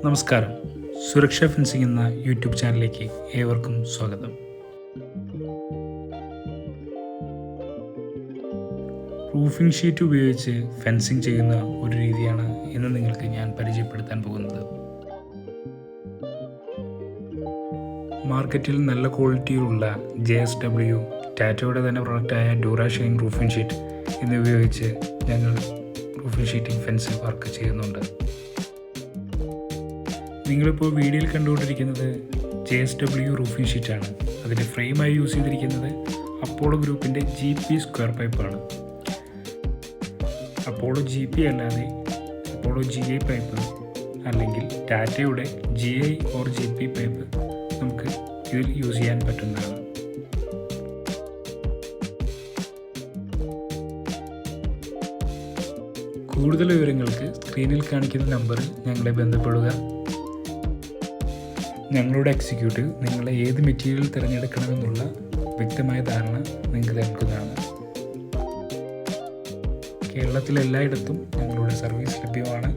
നമസ്കാരം. സുരക്ഷാ ഫെൻസിംഗ് എന്ന യൂട്യൂബ് ചാനലിലേക്ക് ഏവർക്കും സ്വാഗതം. റൂഫിംഗ് ഷീറ്റ് ഉപയോഗിച്ച് ഫെൻസിംഗ് ചെയ്യുന്ന ഒരു രീതിയാണ് ഇന്ന് നിങ്ങൾക്ക് ഞാൻ പരിചയപ്പെടുത്താൻ പോകുന്നത്. മാർക്കറ്റിൽ നല്ല ക്വാളിറ്റിയിലുള്ള JSW, ടാറ്റയുടെ തന്നെ പ്രൊഡക്റ്റായ ഡ്യൂറാഷൈൻ റൂഫിംഗ് ഷീറ്റ് എന്നിവ ഉപയോഗിച്ച് ഞങ്ങൾ റൂഫിംഗ് ഷീറ്റിംഗ് ഫെൻസിംഗ് വർക്ക് ചെയ്യുന്നുണ്ട്. നിങ്ങളിപ്പോൾ വീഡിയോയിൽ കണ്ടുകൊണ്ടിരിക്കുന്നത് JSW റൂഫിംഗ് ഷീറ്റാണ്. അതിൻ്റെ ഫ്രെയിമായി യൂസ് ചെയ്തിരിക്കുന്നത് അപ്പോളോ ഗ്രൂപ്പിൻ്റെ GP സ്ക്വയർ പൈപ്പാണ്. അപ്പോളോ GP അല്ലാതെ അപ്പോളോ GI പൈപ്പ് അല്ലെങ്കിൽ ടാറ്റയുടെ GI ഓർ GP പൈപ്പ് നമുക്ക് ഇതിൽ യൂസ് ചെയ്യാൻ പറ്റുന്നതാണ്. കൂടുതൽ വിവരങ്ങൾക്ക് സ്ക്രീനിൽ കാണിക്കുന്ന നമ്പറിൽ ഞങ്ങളെ ബന്ധപ്പെടുക. ഞങ്ങളുടെ എക്സിക്യൂട്ടീവ് നിങ്ങളെ ഏത് മെറ്റീരിയൽ തിരഞ്ഞെടുക്കണമെന്നുള്ള വ്യക്തമായ ധാരണ നിങ്ങൾക്ക് നൽകുന്നതാണ്. കേരളത്തിലെല്ലായിടത്തും ഞങ്ങളുടെ സർവീസ് ലഭ്യമാണ്.